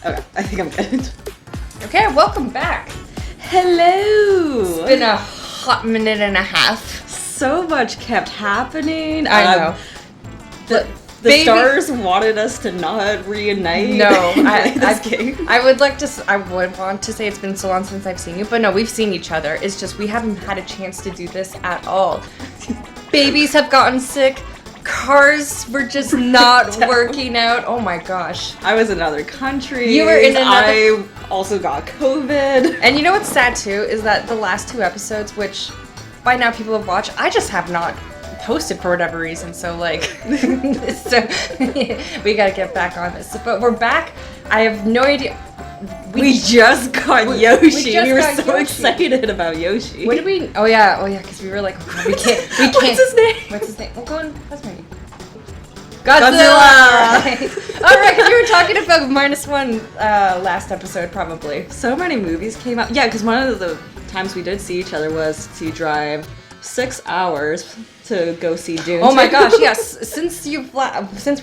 Okay, I think I'm good. Okay, welcome back. Hello! It's been a hot minute and a half. So much kept happening. I know. The stars wanted us to not reunite. No, game. I would want to say it's been so long since I've seen you, but no, we've seen each other. It's just we haven't had a chance to do this at all. Babies have gotten sick. Cars were just not working out. Oh my gosh. I was in another country. You were in another... I also got COVID. And you know what's sad too is that the last two episodes, which by now people have watched, I just have not posted for whatever reason. So like, so we gotta get back on this. But we're back. I have no idea. We just got Yoshi. We were so Yoshi. excited about Yoshi. What did we? Oh yeah, because we were like, oh, we can't. What's his name? What's his name? We'll go on. That's my name. Godzilla! All right, because you were talking about -1 last episode, probably. So many movies came out. Yeah, because one of the times we did see each other was to drive 6 hours to go see Dune. Oh my gosh, yes. Since we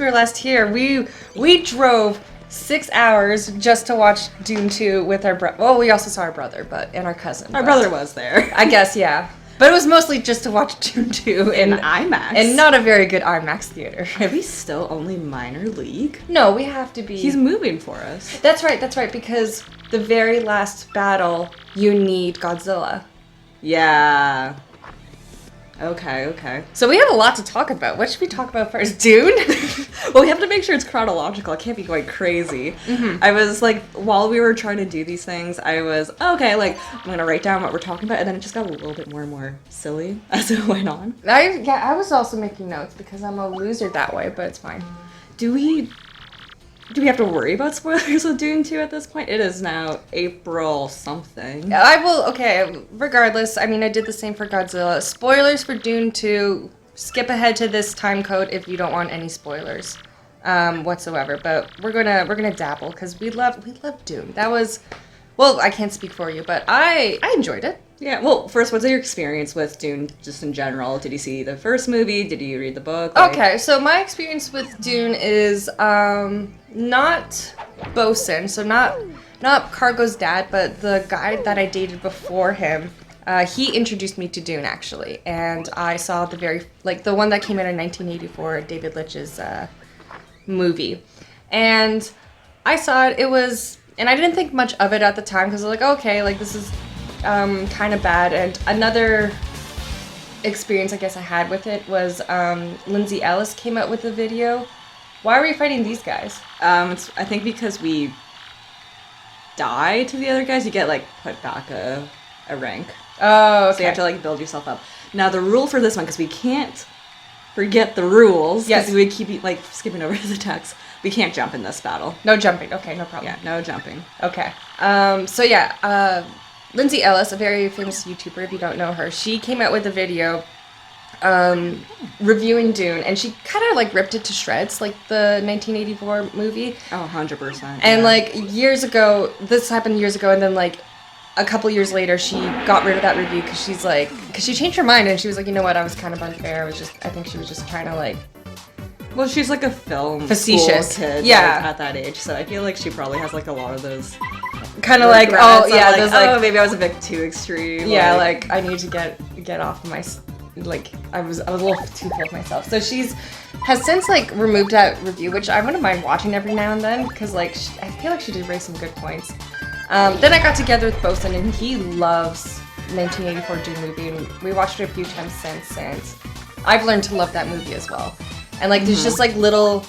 were last here, we drove 6 hours just to watch Dune 2 with our brother. Well, we also saw our brother, and our cousin. Our brother was there. I guess, yeah. But it was mostly just to watch Dune 2 in IMAX. And not a very good IMAX theater. Are we still only minor league? No, we have to be. He's moving for us. That's right, because the very last battle, you need Godzilla. Yeah. Okay. So we have a lot to talk about. What should we talk about first? Dune? Well, we have to make sure it's chronological. I can't be going crazy. Mm-hmm. I was like, while we were trying to do these things, I was, okay, like, I'm going to write down what we're talking about, and then it just got a little bit more and more silly as it went on. I was also making notes because I'm a loser that way, but it's fine. Do we have to worry about spoilers with Dune 2 at this point? It is now April something. I will, okay, regardless, I mean, I did the same for Godzilla. Spoilers for Dune 2, skip ahead to this time code if you don't want any spoilers whatsoever. But we're gonna dabble because we love Dune. That was, well, I can't speak for you, but I enjoyed it. Yeah, well, first, what's your experience with Dune just in general? Did you see the first movie? Did you read the book? Okay, so my experience with Dune is not Bosun, so not Cargo's dad, but the guy that I dated before him. He introduced me to Dune, actually, and I saw the one that came out in 1984, David Leitch's movie. And I saw it, and I didn't think much of it at the time, because I was like, okay, like, this is kind of bad. And another experience I guess I had with it was Lindsay Ellis came out with a video. Why are we fighting these guys? I think because we die to the other guys, you get like put back a rank. Oh, okay. So you have to like build yourself up. Now the rule for this one, because we can't forget the rules, because we keep like skipping over the text, we can't jump in this battle. No jumping. Okay, no problem. Yeah, no jumping. Okay. So yeah, Lindsay Ellis, a very famous YouTuber, if you don't know her, she came out with a video reviewing Dune, and she kind of like ripped it to shreds, like the 1984 movie. Oh, 100%. And like this happened years ago, and then like a couple years later, she got rid of that review because she changed her mind, and she was like, you know what, I was kind of unfair. I think she was just trying to like. Well, she's like a film facetious kid, yeah, like, at that age, so I feel like she probably has like a lot of those kind of like, oh yeah, like, oh, maybe I was a bit too extreme. Yeah, like I need to get off of my, like I was a little too full of myself. So has since like removed that review, which I wouldn't mind watching every now and then, because like I feel like she did raise some good points. Then I got together with Bosun, and he loves 1984 Dune movie, and we watched it a few times since, and I've learned to love that movie as well. And like there's just like little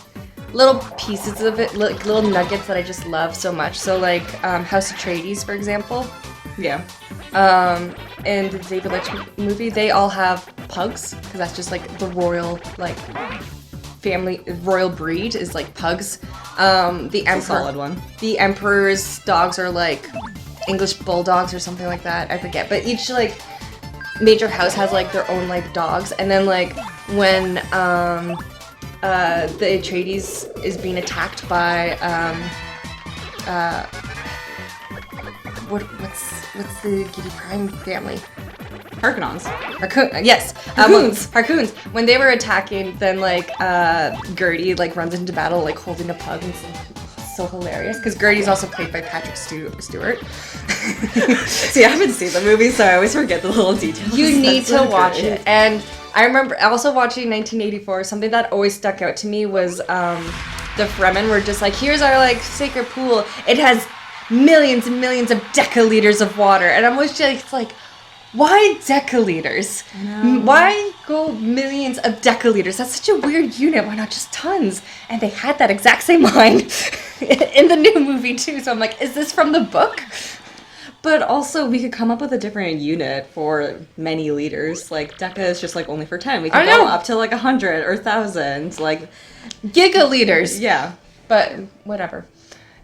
pieces of it, like little nuggets that I just love so much. So like House Atreides, for example. Yeah. And the David Leitch movie, they all have pugs, because that's just like the royal like royal breed is like pugs. The emperor, solid one. The emperor's dogs are like English bulldogs or something like that. I forget, but each like major house has like their own like dogs, and then like when the Atreides is being attacked by what's the Giddy Prime family? Harkonnens. Yes. Harkoons. Harkoons. When they were attacking, then like Gertie like runs into battle like holding a pug, and so hilarious because Gertie's also played by Patrick Stewart. See, I haven't seen the movie, so I always forget the little details. You need That's to so watch great. it. And I remember also watching 1984. Something that always stuck out to me was the Fremen were just like, here's our like sacred pool. It has millions and millions of decaliters of water, and I'm always just like, why decaliters? Why go millions of decaliters? That's such a weird unit. Why not just tons? And they had that exact same line in the new movie too. So I'm like, is this from the book? But also, we could come up with a different unit for many liters. Like, Deca is just, like, only for 10. We I could know. go up to, like, 100 or 1,000. Like, Gigaliters. yeah. But whatever.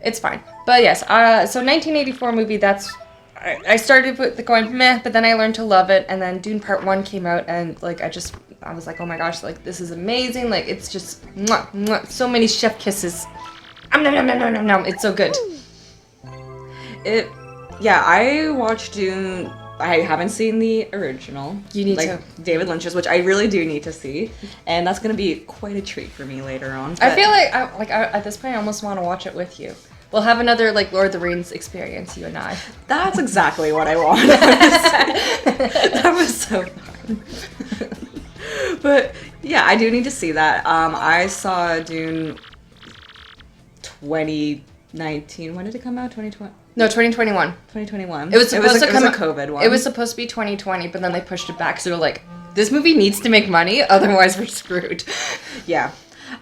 It's fine. But yes, so 1984 movie, that's... I started with going meh, but then I learned to love it, and then Dune Part 1 came out, and like I was like, oh my gosh, like this is amazing, like it's just mwah, mwah, so many chef kisses. Nom, nom, nom, nom, nom, nom. It's so good. Yeah, I watched Dune. I haven't seen the original. You need like, to. David Lynch's, which I really do need to see, and that's gonna be quite a treat for me later on. I but- feel like at this point I almost want to watch it with you. We'll have another like Lord of the Rings experience, you and I. That's exactly what I want. That was so fun. But yeah, I do need to see that. I saw Dune 2019. When did it come out? 2020. No, 2021. 2021. It was supposed to come It was a COVID one. It was supposed to be 2020, but then they pushed it back. So they're like, this movie needs to make money, otherwise we're screwed. Yeah.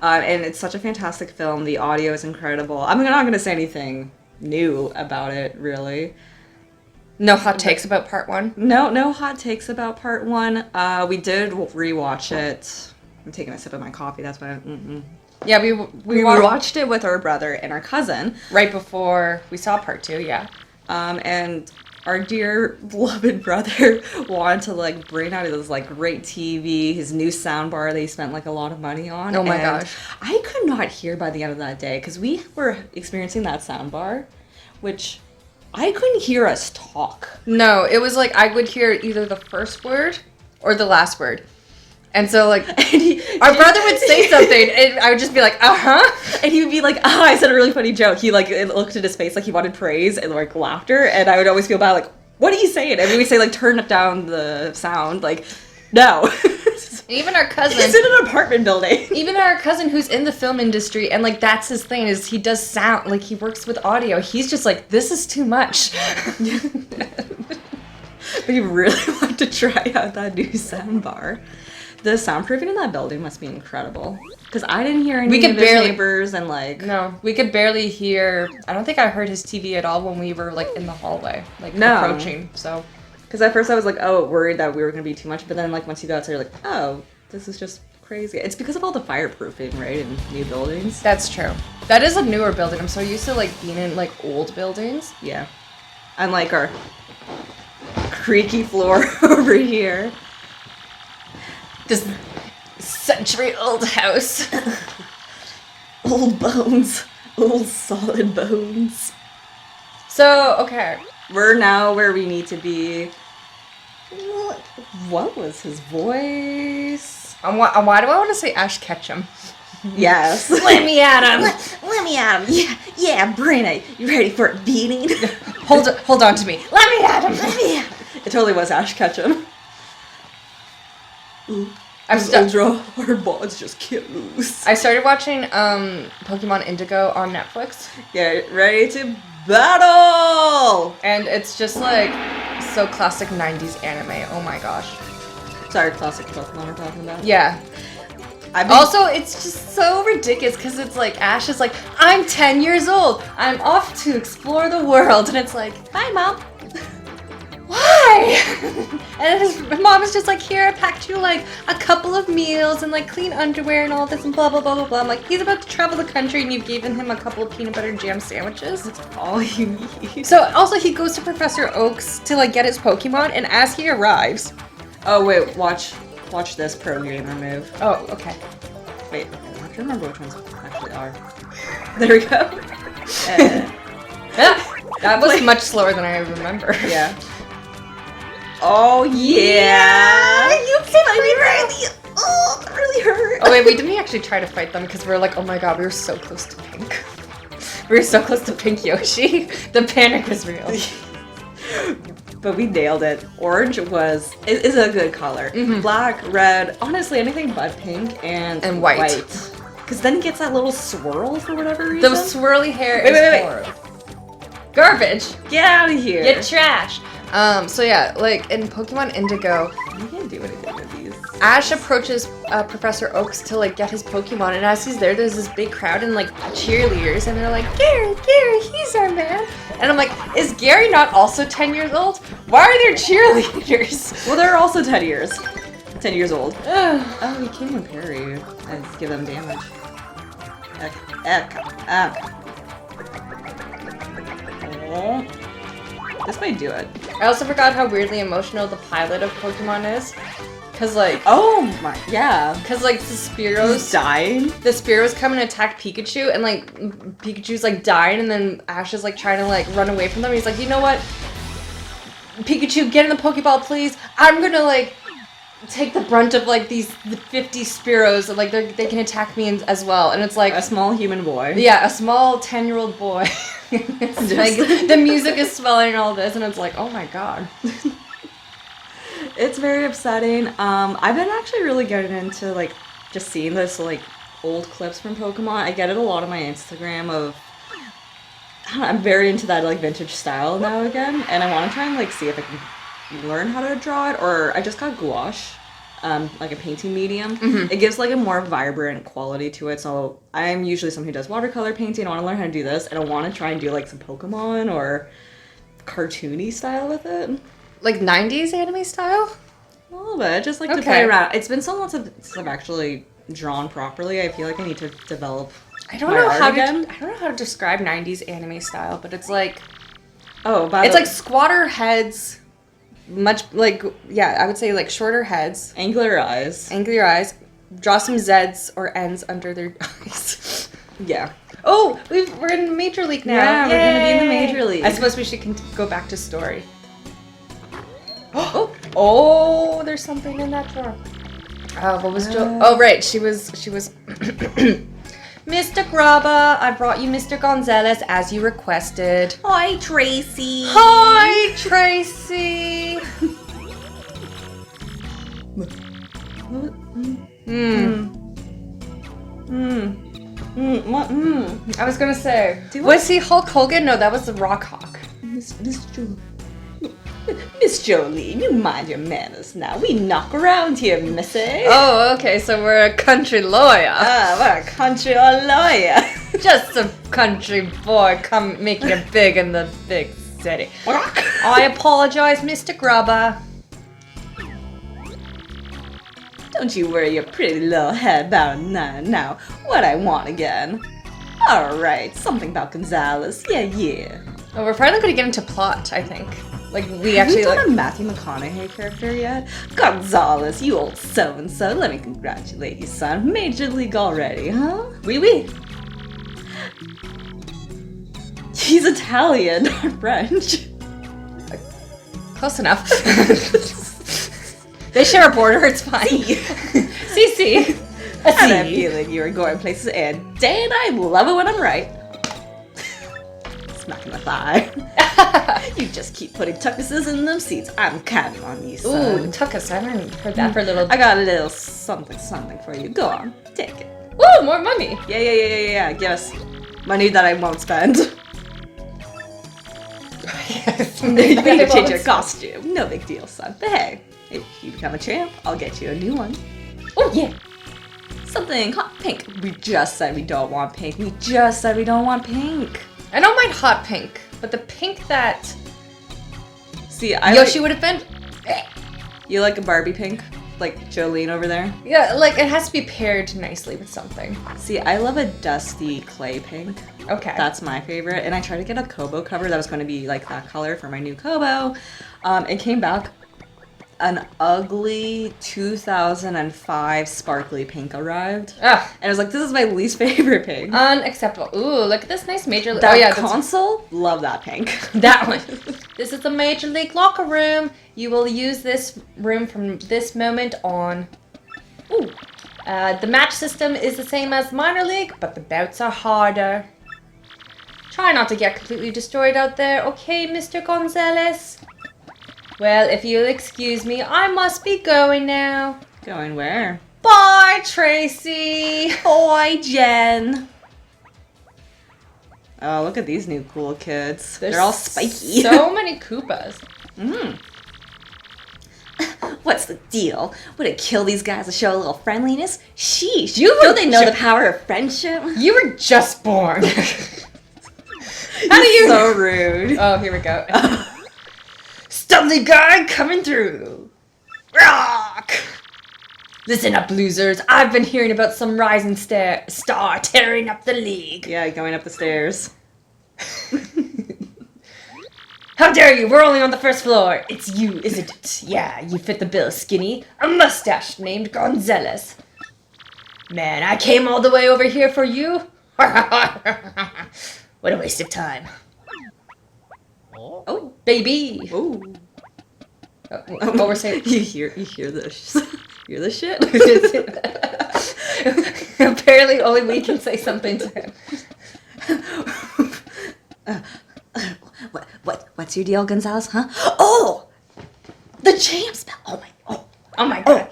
And it's such a fantastic film. The audio is incredible. I'm not going to say anything new about it, really. No hot takes about part 1? No hot takes about part 1. We did rewatch it. I'm taking a sip of my coffee. That's why. Yeah, we We watched it with our brother and our cousin. right before we saw part 2, yeah. And our dear beloved brother wanted to like bring out his like great TV, his new soundbar that he spent like a lot of money on. Oh my and gosh. I could not hear by the end of that day because we were experiencing that soundbar, which I couldn't hear us talk. No, it was like I would hear either the first word or the last word. And so like our brother would say something and I would just be like, uh-huh. And he would be like, I said a really funny joke. He like looked at his face like he wanted praise and like laughter, and I would always feel bad like, what are you saying? And we would say like, turn it down the sound, like, no. Even our cousin. He's in an apartment building. Even our cousin who's in the film industry and like that's his thing is he does sound, like he works with audio. He's just like, this is too much. We really want to try out that new soundbar. The soundproofing in that building must be incredible. Because I didn't hear any of his neighbors and like... No, we could barely hear... I don't think I heard his TV at all when we were like in the hallway, like approaching, so... Because at first I was like, worried that we were going to be too much. But then like once you go outside, you're like, oh, this is just crazy. It's because of all the fireproofing, right, in new buildings. That's true. That is a newer building. I'm so used to like being in like old buildings. Yeah. Unlike our creaky floor over here. This century-old house. Old bones. Old solid bones. So, okay. We're now where we need to be. What was his voice? Why do I want to say Ash Ketchum? Yes. Let me at him. Let me at him. Yeah, Brenna. You ready for a beating? Hold on to me. Let me at him. Let me at him. It totally was Ash Ketchum. I'm ultra hard balls just get loose. I started watching Pokemon Indigo on Netflix. Get ready to battle! And it's just like so classic 90s anime. Oh my gosh. Sorry, classic Pokemon we're talking about. Yeah. Also, it's just so ridiculous because it's like Ash is like, I'm 10 years old. I'm off to explore the world. And it's like, bye, Mom. Why? And his mom is just like, here, I packed you like a couple of meals and like clean underwear and all this and blah, blah, blah, blah, blah. I'm like, he's about to travel the country and you've given him a couple of peanut butter and jam sandwiches. That's all you need. So also he goes to Professor Oak's to like get his Pokemon, and as he arrives... Oh, wait, watch this pro gamer move. Oh, okay. Wait, I have to remember which ones actually are. There we go. That was much slower than I remember. Yeah. Oh, yeah! You hit me right. Oh, that really hurt. Oh wait, didn't we actually try to fight them because we were like, oh my god, we were so close to pink. We were so close to Pink Yoshi. The panic was real. But we nailed it. Orange is a good color. Black, red, honestly anything but pink and white. Because then it gets that little swirl for whatever reason. The swirly hair is horrible. Garbage. Get out of here. Get trash. So yeah, like in Pokemon Indigo, You can't do anything with these. Ash approaches Professor Oaks to like get his Pokemon, and as he's there, there's this big crowd and like cheerleaders, and they're like, Gary, he's our man. And I'm like, is Gary not also 10 years old? Why are there cheerleaders? Well, they're also 10 years. 10 years old. Oh, you can't even parry. I just give them damage. Oh. This might do it. I also forgot how weirdly emotional the pilot of Pokemon is. Cause like, Oh my, yeah. cause like the Spearows Dying? the Spearows come and attack Pikachu, and like Pikachu's like dying, and then Ash is like trying to like run away from them. He's like, you know what, Pikachu, get in the Pokeball, please. I'm gonna like take the brunt of like the 50 Spearows, and like they can attack me as well. And it's like A small human boy. yeah, a small 10-year-old boy. It's like the music is swelling and all this, and it's like, oh my god. It's very upsetting. I've been actually really getting into like just seeing this like old clips from Pokemon. I get it a lot on my Instagram of I don't know, I'm very into that like vintage style now again, and I want to try and like see if I can learn how to draw it. Or I just got gouache, like a painting medium. It gives like a more vibrant quality to it. So I'm usually someone who does watercolor painting. I want to learn how to do this, and I want to try and do like some Pokemon or cartoony style with it. Like 90s anime style? A little bit, just like to Okay. play around. It's been so long since I've actually drawn properly. I feel like I need to develop. I don't my know art how again. to I don't know how to describe 90s anime style, but it's like Oh, by it's the like squatter heads, much like yeah, I would say like shorter heads, angular eyes. angular eyes, draw some Z's or N's under their eyes. Yeah. Oh, we're in Major League now. Yeah, we're gonna be in the Yay! Major League. I suppose we should go back to story. Oh, there's something in that drawer. What was Jo? Oh, right. She was. Mr. Grubba, I brought you Mr. Gonzalez as you requested. Hi, Tracy. Hi, Tracy. I was gonna say, was he Hulk Hogan? No, that was the Rock Hawk. Miss Jolene, you mind your manners now. We knock around here, missy. Oh, okay, so we're a country lawyer. We're a country lawyer. Just a country boy come making it big in the big city. I apologize, Mr. Grubba. Don't you worry your pretty little head about none now. What I want again. Alright, something about Gonzalez. Yeah. Oh, we're finally gonna get into plot, I think. Like, we Have actually you done like... a Matthew McConaughey character yet? Gonzalez, you old so-and-so. Let me congratulate you, son. Major League already, huh? Oui. He's Italian, not French. Close enough. They share a border, it's fine. CC. I had a feeling you were going places, and Dan, I love it when I'm right. Smack in the thigh. You just keep putting tuckuses in them seats. I'm counting on you, son. Ooh, tuckus. I haven't heard that for a little... I got a little something for you. Go on, take it. Ooh, more money. Yeah. Give us money that I won't spend. Yes. You need to change your costume. No big deal, son. But hey, if you become a champ, I'll get you a new one. Oh, yeah. Something hot pink. We just said we don't want pink. I don't mind hot pink, but the pink that See, I Yoshi would have been... You like a Barbie pink? Like Jolene over there? Yeah, like, it has to be paired nicely with something. See, I love a dusty clay pink. Okay. That's my favorite. And I tried to get a Kobo cover that was going to be like that color for my new Kobo. It came back an ugly 2005 sparkly pink arrived. Ugh. And I was like, this is my least favorite pink. Unacceptable. Ooh, look at this nice Major League... That Oh, yeah, console? Love that pink. that one. This is the Major League locker room. You will use this room from this moment on. Ooh. The match system is the same as minor league, but the bouts are harder. Try not to get completely destroyed out there, okay, Mr. Gonzalez? Well, if you'll excuse me, I must be going now. Going where? Bye, Tracy. Boy, Jen. Oh, look at these new cool kids. They're all spiky. So many Koopas. What's the deal? Would it kill these guys to show a little friendliness? Sheesh. Don't they know the power of friendship? You were just born. How do you? So rude. Oh, here we go. Stumbly guy coming through. Rock. Listen up, losers. I've been hearing about some rising star tearing up the league. Yeah, going up the stairs. How dare you? We're only on the first floor. It's you, isn't it? Yeah, you fit the bill, skinny. A mustache named Gonzalez. Man, I came all the way over here for you. What a waste of time. Oh, baby. Oh. What we're saying? You hear this? Hear this shit? Apparently, only we can say something to him. What's your deal, Gonzalez? Huh? Oh, the champ spell. Oh my god.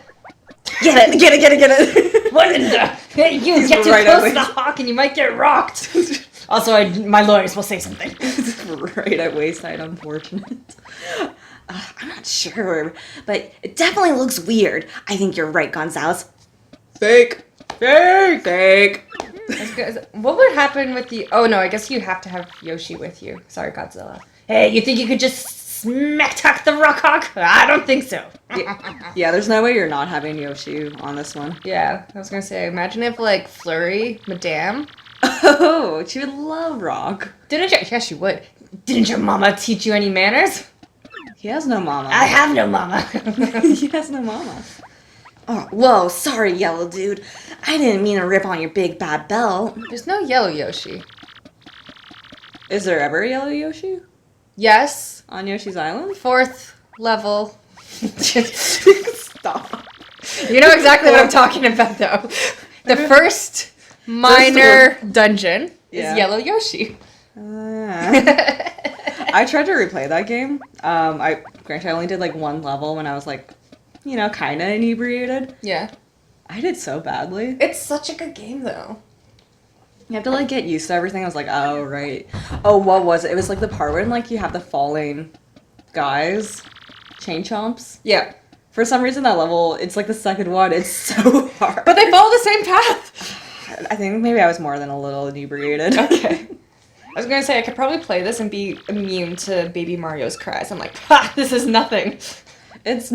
Get it. What in the? Hey, you get too right close away. to the hawk and you might get rocked. Also, my lawyers will say something. Right at wayside, unfortunate. I'm not sure, but it definitely looks weird. I think you're right, Gonzalez. Fake. What would happen with the... Oh, no, I guess you have to have Yoshi with you. Sorry, Godzilla. Hey, you think you could just smack-talk the rock hawk? I don't think so. Yeah, there's no way you're not having Yoshi on this one. Yeah, I was gonna say, imagine if, like, Flurry, Madame... Oh, she would love Rock. Didn't you... Yes, she would. Didn't your mama teach you any manners? He has no mama. I have no mama. He has no mama. Oh, whoa, sorry, yellow dude. I didn't mean to rip on your big bad belt. There's no yellow Yoshi. Is there ever a yellow Yoshi Yes. on Yoshi's Island? 4th level. Stop. You know exactly what I'm talking about, though. The first minor dungeon is Yellow Yoshi. I tried to replay that game. Granted, I only did like one level when I was like, kind of inebriated. Yeah. I did so badly. It's such a good game, though. You have to like get used to everything. I was like, oh right. Oh, what was it? It was like the part when like you have the falling guys, chain chomps. Yeah. For some reason that level, it's like the second one. It's so hard. But they follow the same path. I think maybe I was more than a little inebriated. Okay. I was gonna say I could probably play this and be immune to Baby Mario's cries. I'm like, ha, this is nothing. It's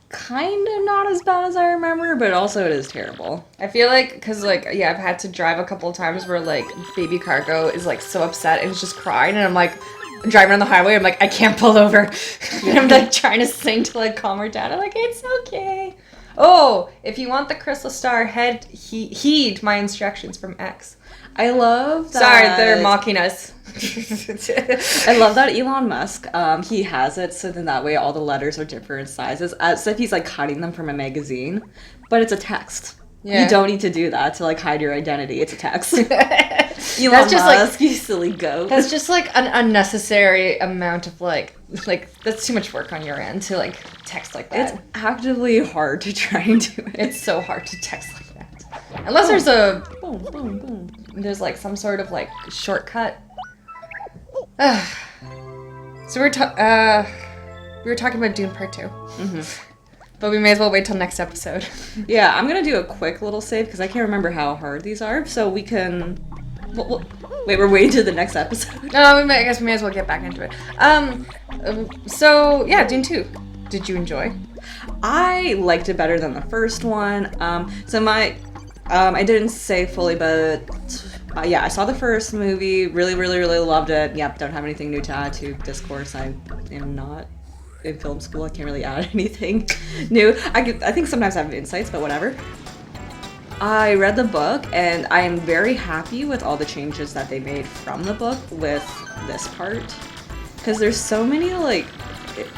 kind of not as bad as I remember, but also it is terrible. I feel like, because, like, yeah, I've had to drive a couple of times where, like, Baby Cargo is, like, so upset and is just crying, and I'm, like, driving on the highway, I'm like, I can't pull over. And I'm, like, trying to sing to, like, calm her down. I'm like, it's okay. Oh, if you want the Crystal Star, heed my instructions from X. I love that. Sorry, they're mocking us. I love that Elon Musk, he has it so then that way all the letters are different sizes, as if he's like cutting them from a magazine, but it's a text. Yeah. You don't need to do that to like hide your identity. It's a text. Elon That's just Musk, like, you silly goat. That's just like an unnecessary amount of like that's too much work on your end to like text like that. It's actively hard to try and do it. It's so hard to text like that. Unless there's a boom, boom, boom. There's like some sort of like shortcut. So we were talking about Dune Part 2. Mm-hmm. But we may as well wait till next episode. Yeah, I'm gonna do a quick little save because I can't remember how hard these are, so we can... Wait, we're waiting to the next episode? No, I guess we may as well get back into it. So, yeah, Dune 2. Did you enjoy? I liked it better than the first one. I didn't say fully, but... yeah, I saw the first movie, really, really, really loved it. Yep, don't have anything new to add to discourse. I am not in film school. I can't really add anything new. I think sometimes I have insights, but whatever. I read the book, and I am very happy with all the changes that they made from the book with this part. Because there's so many, like,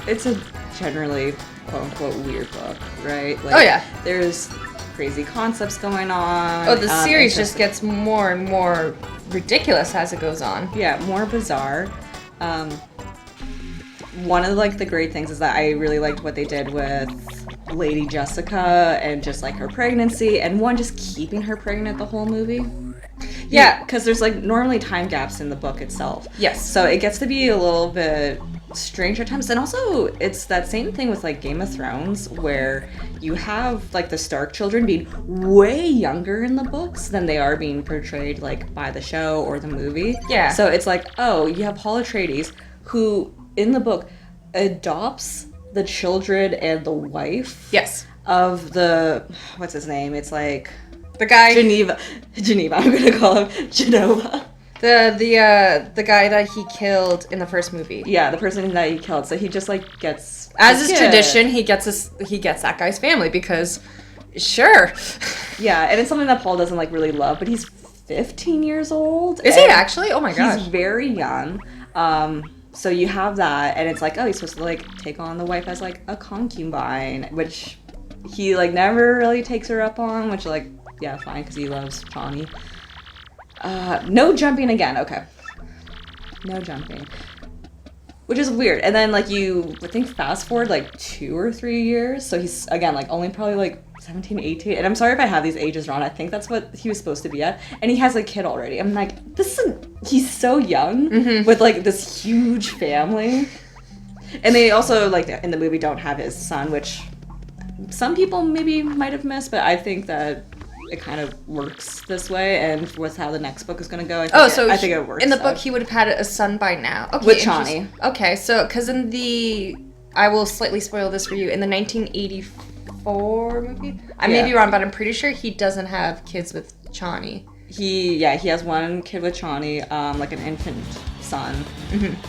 it's a generally, quote-unquote, weird book, right? Like, oh, yeah. There's crazy concepts going on. Oh, the series just gets more and more ridiculous as it goes on. Yeah, more bizarre. One of like the great things is that I really liked what they did with Lady Jessica and just like her pregnancy, and one just keeping her pregnant the whole movie. Yeah, because there's like normally time gaps in the book itself. Yes. So it gets to be a little bit strange at times, and also it's that same thing with like Game of Thrones, where you have like the Stark children being way younger in the books than they are being portrayed like by the show or the movie. Yeah. So it's like, oh, you have Paul Atreides, who in the book adopts the children and the wife. Yes. Of the, what's his name? It's like the guy Geneva. I'm gonna call him Genova. The guy that he killed in the first movie. Yeah, the person that he killed. So he just like gets, as is tradition, he gets that guy's family because, sure. Yeah, and it's something that Paul doesn't like really love, but he's 15 years old. Is he actually? Oh my gosh. He's very young. So you have that, and it's like, oh, he's supposed to like take on the wife as like a concubine, which he like never really takes her up on, which like, yeah, fine, because he loves Chani. No jumping again. Okay. No jumping. Which is weird. And then like you would think fast forward like 2 or 3 years. So he's again like only probably like 17, 18. And I'm sorry if I have these ages wrong. I think that's what he was supposed to be at. And he has a kid already. I'm like, he's so young with like this huge family. And they also like in the movie don't have his son, which some people maybe might have missed, but I think that it kind of works this way, and with how the next book is going to go, I think it works. In the book, he would have had a son by now. Okay, with Chani. Okay, so because in the, I will slightly spoil this for you. In the 1984 movie, I may be wrong, but I'm pretty sure he doesn't have kids with Chani. He has one kid with Chani, like an infant son.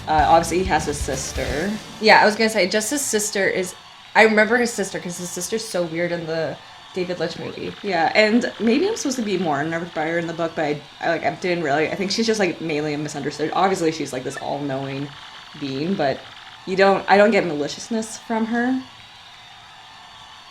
Obviously, he has a sister. Yeah, I was gonna say just his sister is. I remember his sister because his sister's so weird in the David Lynch movie. Yeah, and maybe I'm supposed to be more nervous by her in the book, but I didn't really. I think she's just like mainly misunderstood. Obviously, she's like this all-knowing being, but I don't get maliciousness from her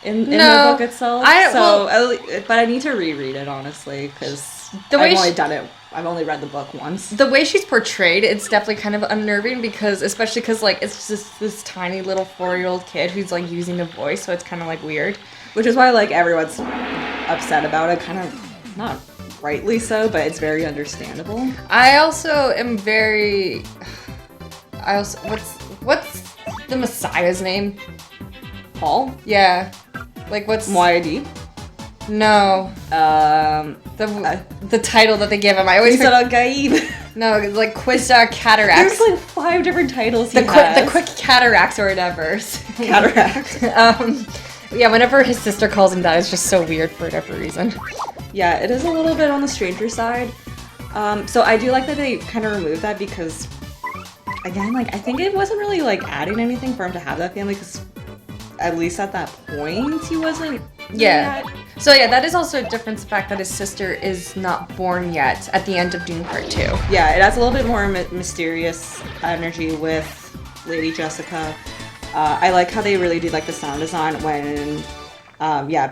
in the book itself. But I need to reread it honestly because I've only read the book once. The way she's portrayed, it's definitely kind of unnerving especially because like it's just this tiny little 4-year-old kid who's like using the voice, so it's kind of like weird. Which is why like everyone's upset about it, kind of not rightly so, but it's very understandable. I also am very. What's the Messiah's name? Paul? Yeah, like what's Moayedi? No. The title that they give him. I always said Gaib. No, like Quista Cataracts. There's like 5 different titles. The quick cataracts or whatever. Cataract. Yeah, whenever his sister calls him that, it's just so weird for whatever reason. Yeah, it is a little bit on the stranger side. So I do like that they kind of removed that because, again, like I think it wasn't really like adding anything for him to have that family because, at least at that point, he wasn't. Yeah. So yeah, that is also a difference. The fact that his sister is not born yet at the end of Dune Part 2. Yeah, it has a little bit more mysterious energy with Lady Jessica. I like how they really do like the sound design when,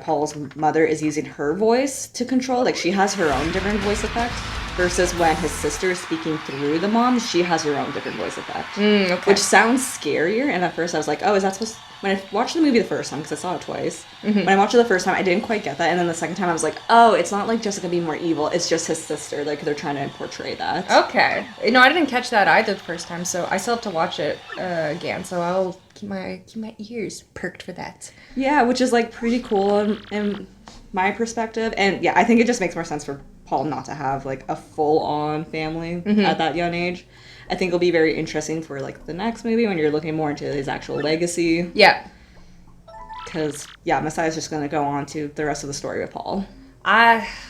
Paul's mother is using her voice to control. Like she has her own different voice effect versus when his sister is speaking through the mom, she has her own different voice effect. Okay. Which sounds scarier. And at first I was like, oh, is that supposed to... When I watched the movie the first time, because I saw it twice, when I watched it the first time, I didn't quite get that. And then the second time I was like, oh, it's not like Jessica being more evil. It's just his sister. Like they're trying to portray that. Okay. No, I didn't catch that either the first time, so I still have to watch it again. So I'll keep my ears perked for that. Yeah, which is like pretty cool in my perspective. And yeah, I think it just makes more sense for Paul not to have like a full-on family at that young age. I think it'll be very interesting for like the next movie when you're looking more into his actual legacy. Yeah. Because Messiah's just going to go on to the rest of the story with Paul.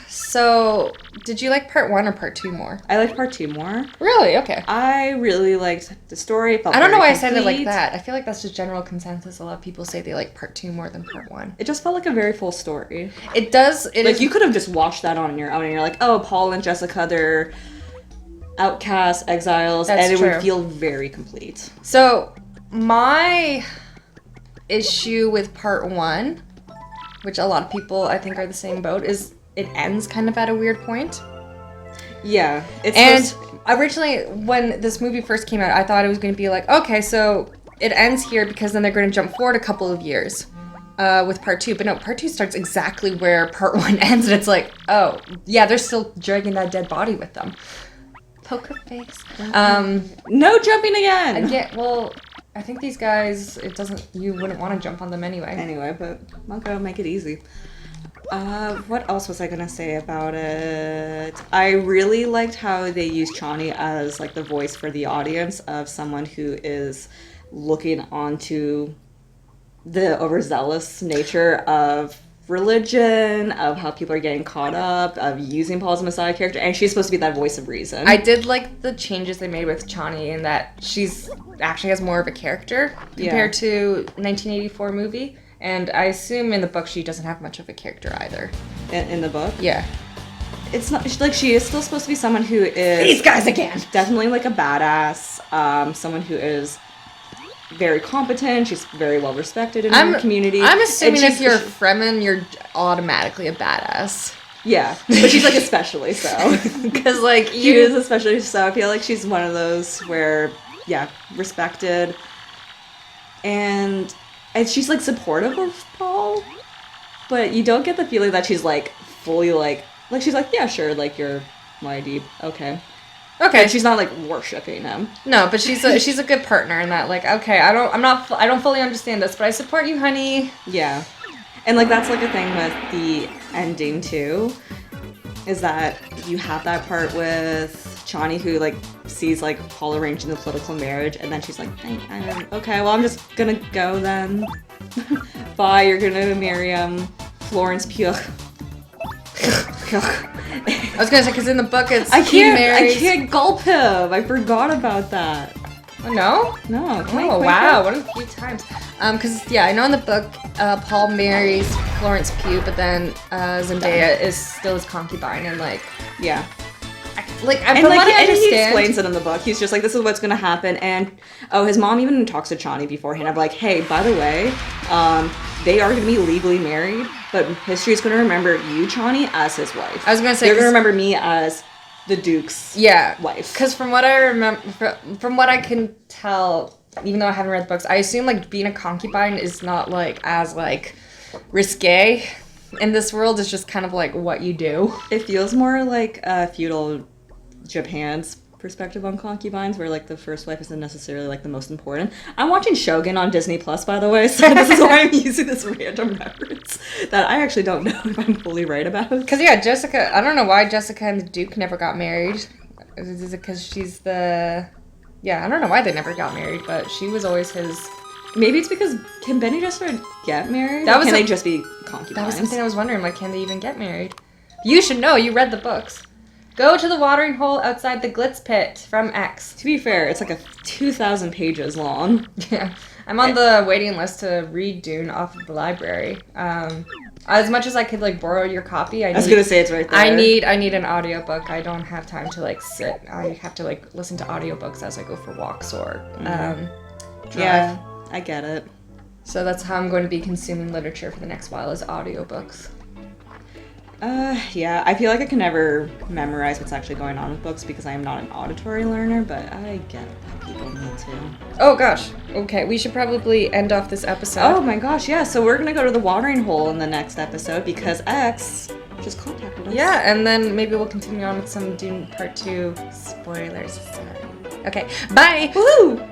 So did you like part 1 or part 2 more? I liked part 2 more. Really? Okay. I really liked the story. I don't know why I said it like that. I feel like that's just general consensus. A lot of people say they like part 2 more than part 1. It just felt like a very full story. It does. You could have just watched that on your own and you're like, oh, Paul and Jessica, they're outcasts, exiles, and it would feel very complete. So my issue with part 1, which a lot of people I think are the same boat, is it ends kind of at a weird point. Yeah. And originally, when this movie first came out, I thought it was going to be like, okay, so it ends here because then they're going to jump forward a couple of years with part 2. But no, part 2 starts exactly where part 1 ends, and it's like, oh, yeah, they're still dragging that dead body with them. Poker face. No jumping again! Well, I think these guys, you wouldn't want to jump on them anyway. Anyway, but I'll go make it easy. What else was I gonna say about it? I really liked how they used Chani as like the voice for the audience of someone who is looking onto the overzealous nature of religion, of how people are getting caught up, of using Paul as a Messiah character, and she's supposed to be that voice of reason. I did like the changes they made with Chani in that she's actually has more of a character compared to 1984 movie, and I assume in the book she doesn't have much of a character either. In the book? Yeah. It's not like she is still supposed to be someone who is These guys again! Definitely like a badass, someone who is very competent. She's very well respected in her community. I'm assuming if you're Fremen, you're automatically a badass. Yeah, but she's like especially so. Because like she is especially so. I feel like she's one of those where, yeah, respected, and she's like supportive of Paul, but you don't get the feeling that she's like fully like she's like, yeah, sure, like you're YD, okay. Okay, but she's not like worshiping him. No, but she's a good partner in that. Like, okay, I don't fully understand this, but I support you, honey. Yeah, and like that's like a thing with the ending too, is that you have that part with Chani who like sees like Paul arranging the political marriage, and then she's like, I'm okay, well I'm just gonna go then. Bye, you're gonna marry Florence Pugh. I was gonna say, because in the book it's I can't gulp him. I forgot about that. Oh, no? No. Oh, wow. What a few times. Because, yeah, I know in the book, Paul marries Florence Pugh, but then Zendaya is still his concubine, and, like... Yeah. From what I understand... he explains it in the book. He's just like, this is what's gonna happen, and... Oh, his mom even talks to Chani beforehand. I'm like, hey, by the way, they are gonna be legally married, but history is gonna remember you, Chani, as his wife. I was gonna say... They're gonna remember me as... the Duke's wife. Because from what I remember, from what I can tell, even though I haven't read the books, I assume like being a concubine is not like as like risque in this world. It's just kind of like what you do. It feels more like feudal Japan's perspective on concubines, where like the first wife isn't necessarily like the most important. I'm watching Shogun on Disney Plus, by the way, so this is why I'm using this random reference that I actually don't know if I'm fully right about. Because yeah, Jessica, I don't know why Jessica and the Duke never got married. Is it because she's the... Yeah, I don't know why they never got married, but she was always his... Maybe it's because can Benny Gesserit get married? Can they just be concubines? That was something I was wondering, like, can they even get married? You should know, you read the books. Go to the watering hole outside the Glitz Pit from X. To be fair, it's like 2,000 pages long. Yeah. I'm on the waiting list to read Dune off of the library. As much as I could, like, borrow your copy, I was gonna say it's right there. I need an audiobook. I don't have time to, like, sit. I have to, like, listen to audiobooks as I go for walks or drive. Yeah, I get it. So that's how I'm going to be consuming literature for the next while, is audiobooks. Yeah, I feel like I can never memorize what's actually going on with books because I am not an auditory learner, but I get that people need to. Oh gosh, okay, we should probably end off this episode. Oh my gosh, yeah, so we're gonna go to the watering hole in the next episode because X just contacted us. Yeah, and then maybe we'll continue on with some Dune Part 2 spoilers. Okay, bye! Woohoo!